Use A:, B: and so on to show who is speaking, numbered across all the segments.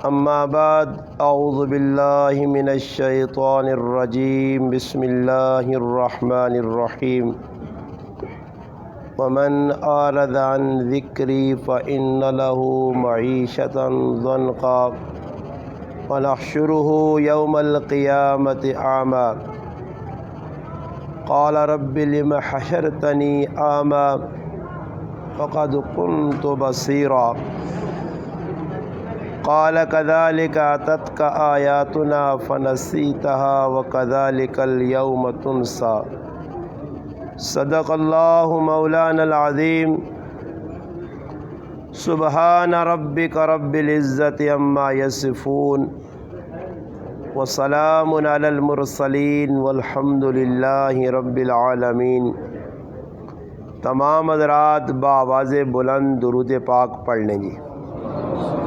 A: اما بعد اعوذ باللہ من الشیطان الرجیم بسم اللہ الرحمن الرحیم ومن اعرض عن ذکری فإن له معیشة ضنکا ونحشره یوم القیامة اعمی قال رب لم حشرتنی اعمی فقد كنت بصیرا قال كذلك أتتك آياتنا فنسيتها وكذلك اليوم تنسى صدق الله مولانا العظيم سبحان ربك رب العزة عما يصفون وسلام على المرسلين والحمد لله رب العالمين۔ تمام حضرات بآواز بلند درود پاک پڑھ لیں جی۔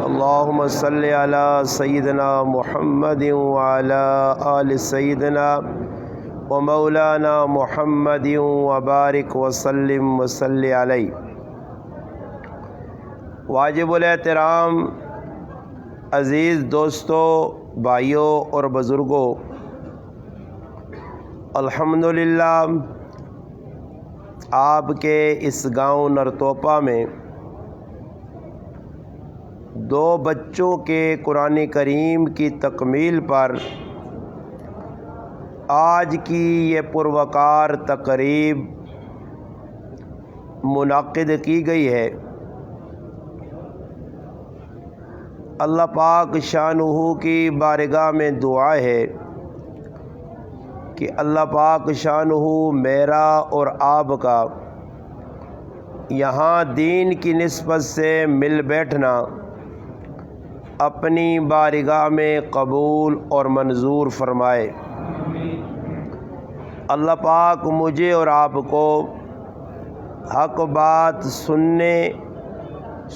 A: اللہم صلی علی سیدنا محمد وعلی آل سیدنا ومولانا محمد وبارک وسلم وصلی علیہ۔ واجب الاحترام عزیز دوستوں، بھائیوں اور بزرگوں، الحمدللہ آپ کے اس گاؤں نرتوپا میں 2 بچوں کے قرآن کریم کی تکمیل پر آج کی یہ پروقار تقریب منعقد کی گئی ہے۔ اللہ پاک شانہ کی بارگاہ میں دعا ہے کہ اللہ پاک شانہ میرا اور آپ کا یہاں دین کی نسبت سے مل بیٹھنا اپنی بارگاہ میں قبول اور منظور فرمائے۔ اللہ پاک مجھے اور آپ کو حق بات سننے،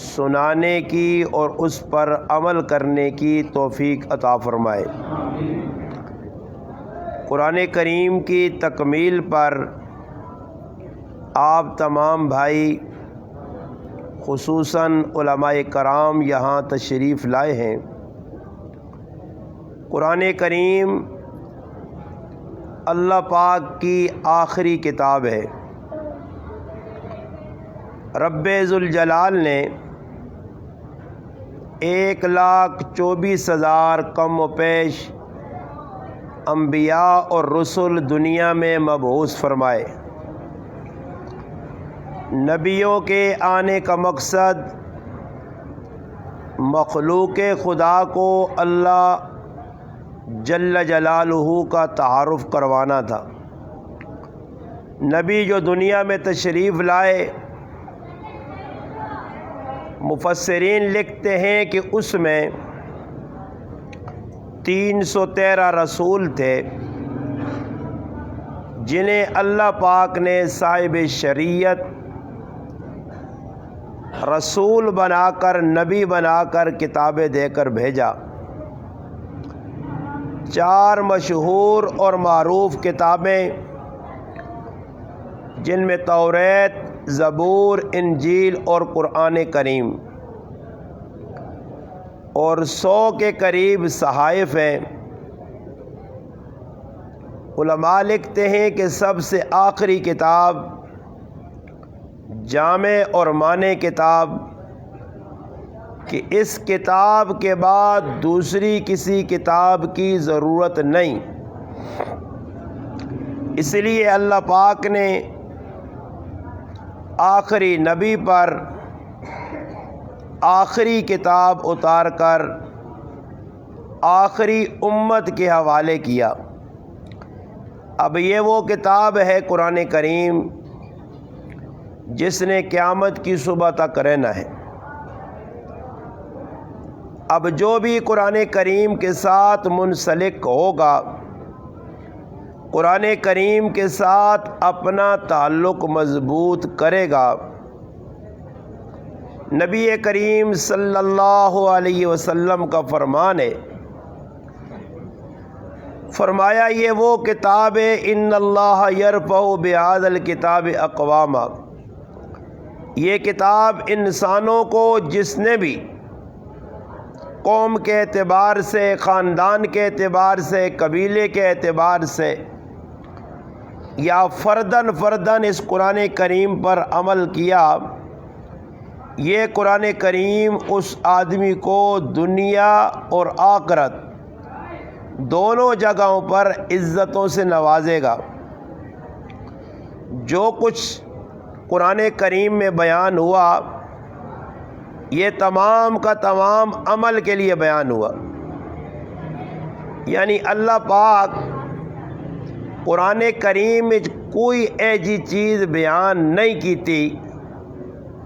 A: سنانے کی اور اس پر عمل کرنے کی توفیق عطا فرمائے۔ قرآن کریم کی تکمیل پر آپ تمام بھائی، خصوصاً علماء کرام یہاں تشریف لائے ہیں۔ قرآن کریم اللہ پاک کی آخری کتاب ہے۔ رب ذوالجلال نے 1,24,000 کم و پیش انبیاء اور رسل دنیا میں مبعوث فرمائے۔ نبیوں کے آنے کا مقصد مخلوق خدا کو اللہ جل جلالہ کا تعارف کروانا تھا۔ نبی جو دنیا میں تشریف لائے، مفسرین لکھتے ہیں کہ اس میں 313 رسول تھے جنہیں اللہ پاک نے صاحب شریعت، رسول بنا کر، نبی بنا کر، کتابیں دے کر بھیجا۔ 4 مشہور اور معروف کتابیں جن میں توریت، زبور، انجیل اور قرآن کریم، اور 100 کے قریب صحائف ہیں۔ علماء لکھتے ہیں کہ سب سے آخری کتاب، جامع اور معنی کتاب، کہ اس کتاب کے بعد دوسری کسی کتاب کی ضرورت نہیں، اس لیے اللہ پاک نے آخری نبی پر آخری کتاب اتار کر آخری امت کے حوالے کیا۔ اب یہ وہ کتاب ہے قرآن کریم جس نے قیامت کی صبح تک رہنا ہے۔ اب جو بھی قرآن کریم کے ساتھ منسلک ہوگا، قرآن کریم کے ساتھ اپنا تعلق مضبوط کرے گا، نبی کریم صلی اللہ علیہ وسلم کا فرمان ہے، فرمایا یہ وہ کتاب ہے، ان اللہ یرفع بہذا الکتاب اقواما، یہ کتاب انسانوں کو جس نے بھی قوم کے اعتبار سے، خاندان کے اعتبار سے، قبیلے کے اعتبار سے یا فرداً اس قرآن کریم پر عمل کیا، یہ قرآن کریم اس آدمی کو دنیا اور آخرت دونوں جگہوں پر عزتوں سے نوازے گا۔ جو کچھ قرآن کریم میں بیان ہوا یہ تمام کا تمام عمل کے لیے بیان ہوا، یعنی اللہ پاک قرآن کریم میں کوئی ایسی چیز بیان نہیں کی تھی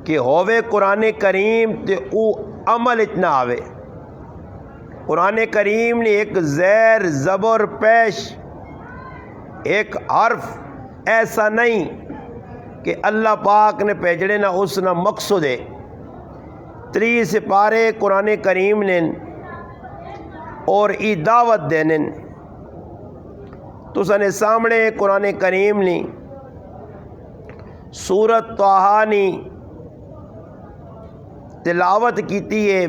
A: کہ ہووے قرآن کریم تے او عمل اتنا آوے۔ قرآن کریم نے ایک زیر زبر پیش ایک حرف ایسا نہیں کہ اللہ پاک نے بھیجنے نہ اس نہ مقصود ہے۔ 30 سپارے قرآن کریم نے اور ای دعوت دینے تو سنے سامنے قرآن کریم نے سورت طٰہٰ نے تلاوت کیتی ہے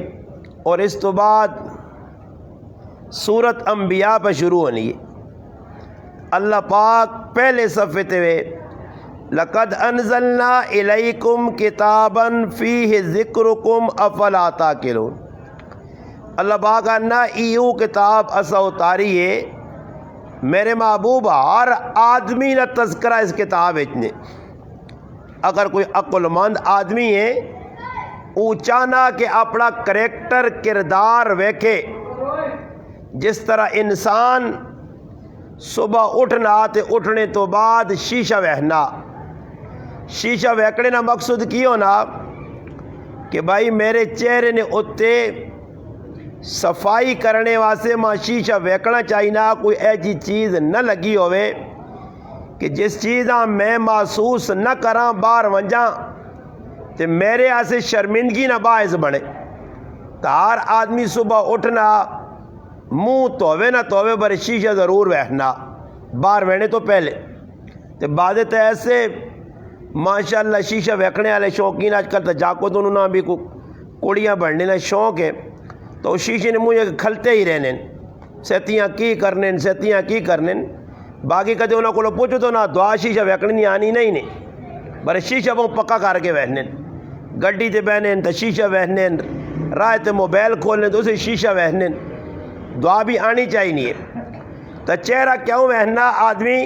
A: اور اس تو بعد سورت انبیاء پہ شروع ہونی ہے۔ اللہ پاک پہلے صفحے تے لقد انزلنا الیکم کتابا فیہ ذکرکم افلا تعقلون، اللہ پاک نہ ایو کتاب اسا اتاری ہے میرے محبوب ہر آدمی نہ تذکرہ اس کتاب اتنے۔ اگر کوئی عقل مند آدمی ہے او چاہنا کہ اپنا کریکٹر کردار ویکھے، جس طرح انسان صبح اٹھنا تے اٹھنے تو بعد شیشہ وہنا، شیشہ ویکھنے نا مقصود کی ہونا کہ بھائی میرے چہرے نے اتے صفائی کرنے واسطے ماں شیشہ ویکھنا چاہینا کوئی ایسی چیز نہ لگی ہوئے کہ جس چیزاں میں محسوس نہ کراں باہر ونجاں تے میرے آسے شرمندگی نہ باعث بنے۔ تو ہر آدمی صبح اٹھنا منہ تووے نہ تووے پر شیشہ ضرور وہنا باہر وہنے تو پہلے تے بعد تے ایسے ماشاءاللہ شیشہ ویکھنے والے شوقین آج کل تو جاکو تو انہوں نے بھی کڑیاں بڑھنے نہ شوق ہے تو شیشے نے منہ کھلتے ہی رہنے سیتیاں کی کرنے باقی کدے انہوں کو پوچھو تو نہ دعا شیشہ ویکھنے نہیں آنی نہیں بڑے شیشہ وہ پکا کر کے وہنے گڈی تے بہنے تو شیشہ وہنے راہ تے موبائل کھولنے تو اسے شیشہ وہنے دعا بھی آنی چاہیے۔ تو چہرہ کیوں وہنا آدمی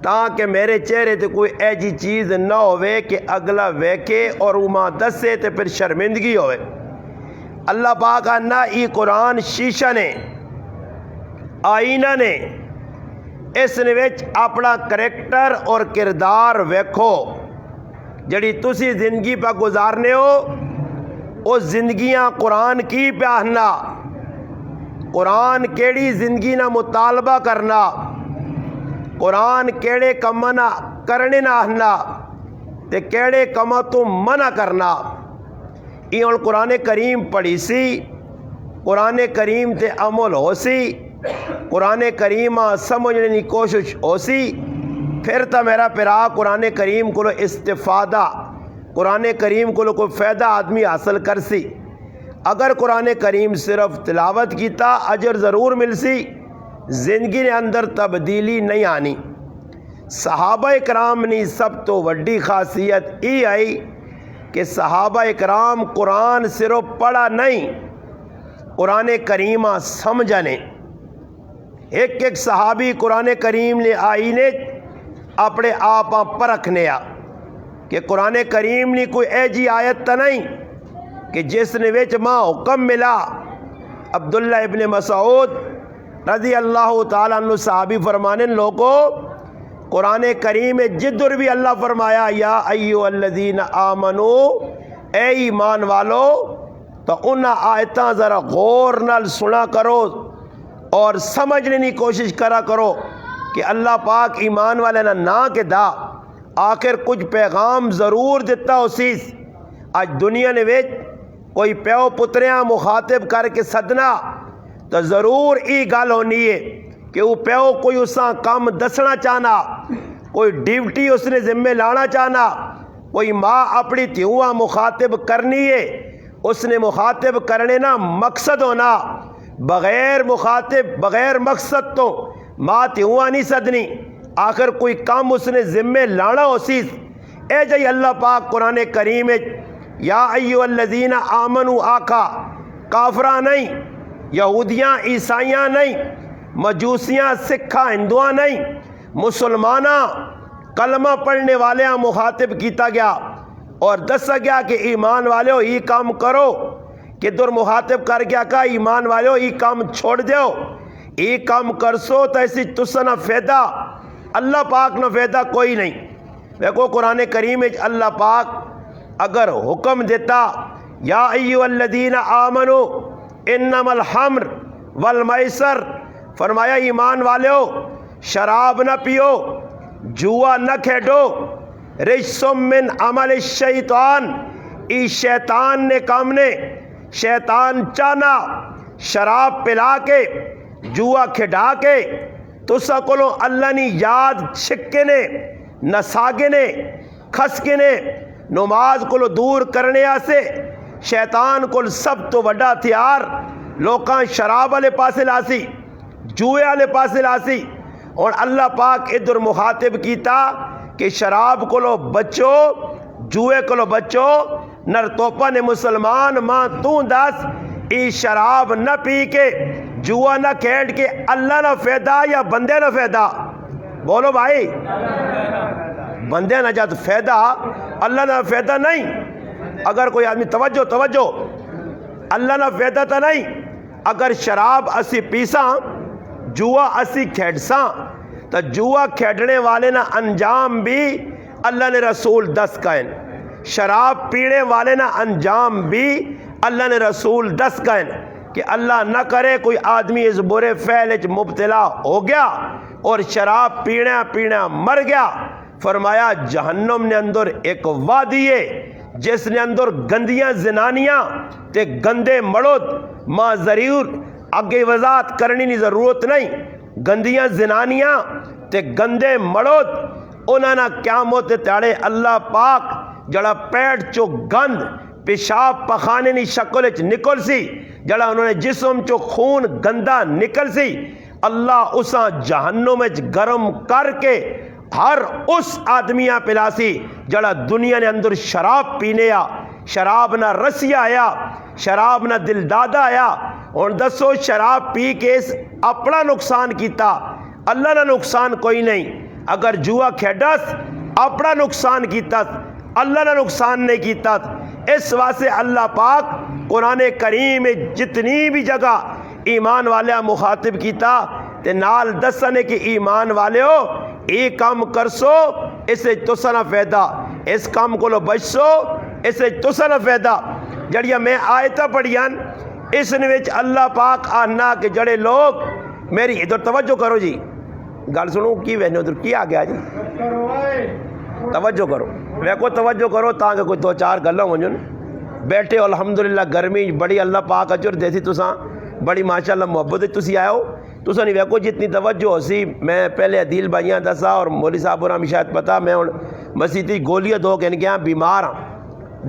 A: تاکہ میرے چہرے تے کوئی ایسی چیز نہ ہوئے کہ اگلا ویکھے اور وہ دسے تے پھر شرمندگی ہوئے۔ اللہ پاک نہ ای قرآن شیشہ نے آئینہ نے اس نے وچ اپنا کریکٹر اور کردار ویکھو جڑی تسی زندگی پہ گزارنے ہو وہ زندگیاں قرآن کی پہننا، قرآن کیڑی زندگی نہ مطالبہ کرنا، قرآن کیڑے کم نہ کرنے نہ آہنا تے کیڑے کم تو منع کرنا۔ یہ قرآن کریم پڑھی سی، قرآن کریم تے عمل ہو سی، قرآن کریم سمجھنے کی کوشش ہو سی، پھر تا میرا پیرا قرآن کریم کو استفادہ قرآن کریم کو کوئی فائدہ آدمی حاصل کر سی۔ اگر قرآن کریم صرف تلاوت کیتا اجر ضرور مل سی، زندگی نے اندر تبدیلی نہیں آنی۔ صحابہ اکرام نے سب تو وڈی خاصیت یہ آئی کہ صحابہ اکرام قرآن صرف پڑھا نہیں، قرآن کریم سمجھنے۔ ایک صحابی قرآن کریم نے آئینے اپنے آپ پرکھنے کہ قرآن کریم نے کوئی ایسی آیت تا نہیں کہ جس نے وچ ماں حکم ملا۔ عبداللہ ابن مسعود رضی اللہ تعالیٰ عنہ صحابی فرمانے لوگوں قرآن کریم جدر بھی اللہ فرمایا یا ایھا الذین آمنو اے ایمان والو، تو ان آیتاں ذرا غور نال سنا کرو اور سمجھنے کی کوشش کرا کرو کہ اللہ پاک ایمان والے نہ کہ دا آخر کچھ پیغام ضرور دیتا اسیس۔ آج دنیا نے ویچ کوئی پیو پتریاں مخاطب کر کے صدنا تو ضرور ای گل ہونی ہے کہ وہ پیو کوئی اساں کام دسنا چاہنا، کوئی ڈیوٹی اس نے ذمہ لانا چاہنا، کوئی ماں اپنی تیواں مخاطب کرنی ہے اس نے مخاطب کرنے نا مقصد ہونا، بغیر مخاطب بغیر مقصد تو مات ہوا نہیں سدنی، آخر کوئی کام اس نے ذمے لانا ہو سی۔ اے جی اللہ پاک قرآن کریم یا ایھا الذین آمنوا آکھا، کافراں نہیں، یہودیاں عیسائیاں نہیں، مجوسیاں سکھاں ہندوواں نہیں، مسلماناں کلمہ پڑھنے والیاں مخاطب کیتا گیا اور دسا گیا کہ ایمان والےو یہ کام کرو، کہ در مخاطب کر گیا کہ ایمان والےو یہ کام چھوڑ دیو، یہ کام کرسو تو ایسی تسا نہ فائدہ، اللہ پاک نہ فائدہ کوئی نہیں۔ دیکھو قرآن کریم اللہ پاک اگر حکم دیتا یا ایھا الذین آمنوا انما الخمر والمیسر، فرمایا ایمان والےو شراب نہ پیو، جوا نہ کھیڈو، رجس من عمل الشیطان، ای شیطان نے کام نے، شیطان چانا شراب پلا کے جوا کھڈا کے تسا کولو اللہ نی یاد چھکے نے، نساگے نے، کھسکے نے، نماز کولو دور کرنے آسے شیطان کول سب تو وڈا ہتھیار لوکاں شراب والے پاسے لاسی، جوئے والے پاسے لاسی، اور اللہ پاک ادھر مخاطب کیتا کہ شراب کولو بچو، جوئے کولو بچو، نر توپا نے مسلمان ماں تو دس ای شراب نہ پی کے جوا نہ کھیڈ کے اللہ نہ فائدہ یا بندے نہ فائدہ؟ بولو بھائی، بندے نہ جات فائدہ، اللہ نہ فائدہ نہیں۔ اگر کوئی آدمی توجہ اللہ نہ فائدہ تو نہیں، اگر شراب اسی پیساں جوا اسی کھیڈساں تو جوا کھیڈنے والے نہ انجام بھی اللہ نے رسول دس کائن، شراب پینے والے نہ انجام بھی اللہ نے رسول دس کائن، کہ اللہ نہ کرے کوئی آدمی اس برے فعل وچ مبتلا ہو گیا اور شراب پینا مر گیا، فرمایا جہنم نے اندر ایک وادی ہے جس نے اندر گندیاں زنانیاں تے گندے مرد، ماں ضرور آگے وضاحت کرنی نہیں ضرورت نہیں، گندیاں زنانیاں تے گندے مرد انہاں نہ قیامت تاڑے اللہ پاک جڑا پیٹ چو گند پیشاب پخانے نی شکل وچ نکل سی، جڑا انہوں نے جسم چو خون گندا نکل سی، اللہ اساں جہنم وچ گرم کر کے ہر اس آدمیاں پلاسی جڑا دنیا نے اندر شراب پینے آ، شراب نہ رسیا آیا، شراب نہ دل دادا آیا، اور دسو شراب پی کے اپنا نقصان کیتا، اللہ نہ نقصان کوئی نہیں۔ اگر جوا کھیڈس اپنا نقصان کیتا، اللہ نہ نقصان نہیں کیتا۔ اس واسطے اللہ پاک قرآن کریم میں جتنی بھی جگہ ایمان والے مخاطب کیتا تے نال دسنے کہ ایمان والے ہو یہ کام کرسو اسے تسا نہ فائدہ، اس کام کو لو بچسو اسے تسا نہ فائدہ۔ جڑیاں میں آیتاں پڑھیاں اس وچ اللہ پاک آنا کہ جڑے لوگ میری ادھر توجہ کرو جی، گل سنو کی ویسے ادھر کی آ گیا جی، توجہ کرو، ویکو توجہ کرو تاکہ کوئی دو چار گلاں ہو جن بیٹھے۔ الحمدللہ گرمی بڑی اللہ پاک اجر دیسی، تساں بڑی ماشاءاللہ محبت تسی آئے ہو، تساں نہیں ویکو جتنی توجہ ہو سی۔ میں پہلے عدیل بھائیاں دسا اور مولوی صاحب ہونا بھی شاید پتا، میں ہوں مسیتی گولیاں دو کہ گیا بیمار ہاں،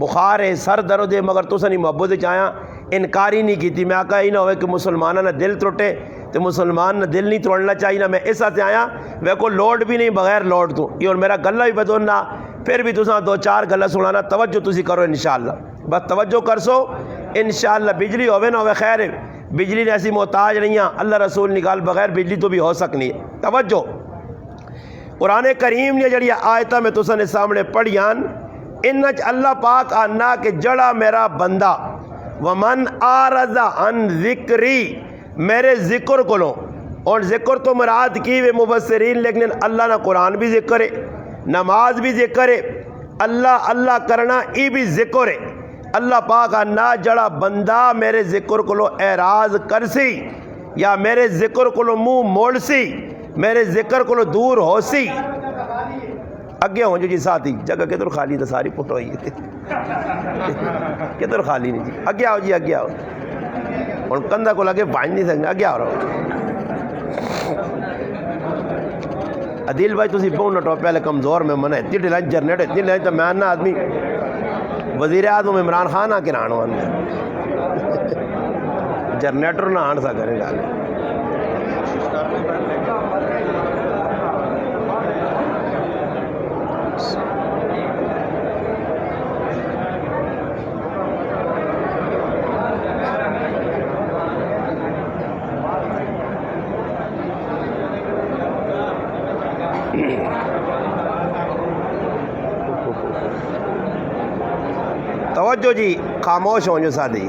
A: بخار ہے، سر درد ہے، مگر تساں نہیں محبت آیا انکاری نہیں کی تھی۔ میں آکھا یہ نہ ہوئے کہ مسلمانہ نہ دل ٹوٹے تو مسلمان نہ دل نہیں توڑنا چاہیے نہ، میں اس سے آیا ویکو لوڈ بھی نہیں بغیر لوڈ تو یہ، اور میرا گلہ بھی بدلنا، پھر بھی تساں دو چار گلہ سنانا، توجہ تسی کرو انشاءاللہ، بس توجہ کرسو انشاءاللہ۔ بجلی ہوئے نہ ہوئے خیر ہے، بجلی نے ایسی محتاج نہیں ہیں، اللہ رسول نکال بغیر بجلی تو بھی ہو سکنی ہے۔ توجہ قرآن کریم نے جڑی آیتاں میں تساں نے سامنے پڑھیاں انچ اللہ پاک آنا کہ جڑا میرا بندہ ومن آرز عن ذکری، میرے ذکر کو لو، اور ذکر تو مراد کی وے مبصرین، لیکن اللہ نہ قرآن بھی ذکر ہے، نماز بھی ذکر ہے، اللہ اللہ کرنا ای بھی ذکر ہے۔ اللہ پاک آنا جڑا بندہ میرے ذکر کو لو اعراض کر سی یا میرے ذکر کو لو منہ موڑ سی، میرے ذکر کو لو دور ہو سی، اگے ہوں جی ساتھی جگہ کدھر خالی تو ساری پٹ ہوئی ہے، کدھر خالی نہیں جی، اگے آؤ جی، اگے آؤ، اور کندھا کو لگے پائن نہیں سکتے، اگے آ رہا ہوں۔ عدیل بھائی تسی پہننا ٹو پہلے کمزور میں منہ اتنی ڈیلائن جرنیٹ اتنی لائن تو میں آنا آدمی وزیر اعظم عمران خان آ کے نہان وان جنریٹر نہان سا کریں ڈالے توجہ جی، خاموش ہوں جو ساتھی.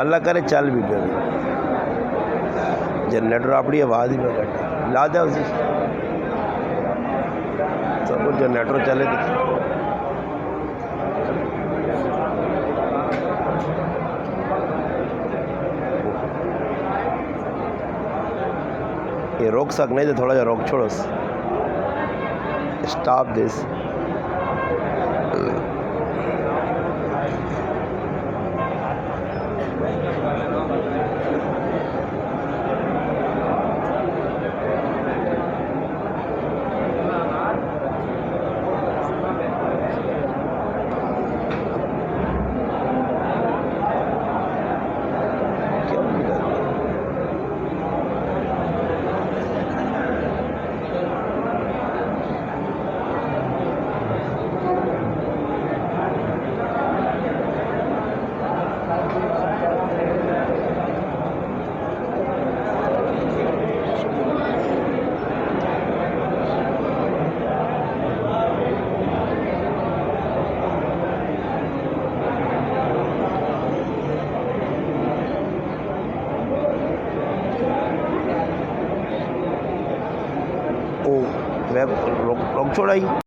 A: اللہ کرے چل بھی پہ جنریٹر اپنی آواز ہی پہ کٹا لا دیا اسی سب کچھ جنریٹر چلے یہ روک سکنے تو تھوڑا جا روک چھوڑو. Stop this. روک چھوڑائی.